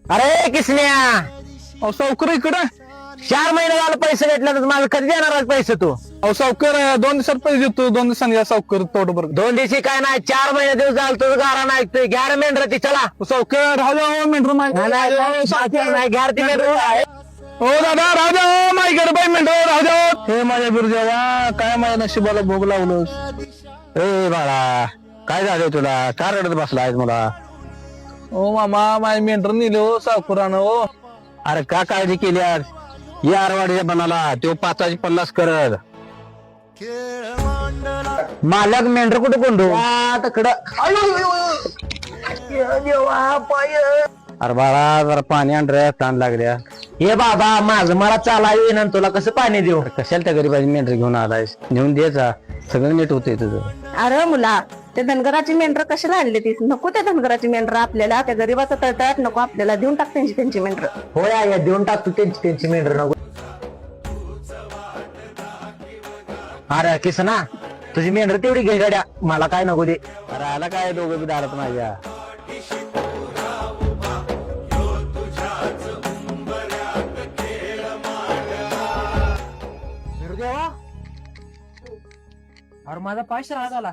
अरे किसन्या, अहो सावकार इकडे. 4 महिने झालं पैसे घेतले तर माझं कधी देणार आहे पैसे तू? अहो सावकार 2 दिवसात पैसे देतो. 2 दिवसांनी या सावकार तोड बरं. 2 दिवशी काय नाही, 4 महिने दिवस झालं तुझं गारा नाही ऐकतोय. घ्या रे मेंढराची, चला. सावकार राहू द्या मेंढर नाही, घ्या रे ती मेंढरं. हो दादा राहू द्या. माझ्याकडे बाई मेंढर राहू द्या. हे माझ्या गुरुदेवा, काय माझ्या नशिबाला भोग लावलं. ए बाळा, काय झालं तुला? का रडत बसला आहेस मला? ओ मामा, माझे मेंढर नेले हो सावकारानं. हो अरे का काळजी केली आज? या आरवाडीच्या बनाला तो 550 करत. मालक मेंढर कुठे कोंडू? अरे बाळा, जरा पाणी आण रे, ताण लागल्या. हे बाबा, माझं मला चाला येईन, तुला कसं पाणी देऊ? कशाला त्या गरीबाची मेंढर घेऊन आलायस? नेऊन द्यायचा, सगळं नीट होतंय तुझं. अरे मुला, त्या धनगराची मेंढर कशाला आणली ती? नको त्या धनगराची मेंढर आपल्याला. त्या गरीबाचा तळतळाट नको आपल्याला. देऊन टाक त्यांची मेंढर. होय आया, देऊन टाक तू त्यांची मेंढर नको. अरे किसना, तुझी मेंढर तेवढी घे गाड्या, मला काय नको दे. अरे आला काय, दोघं बी दारात माझ्या. अरे माझा 500 राहत आला.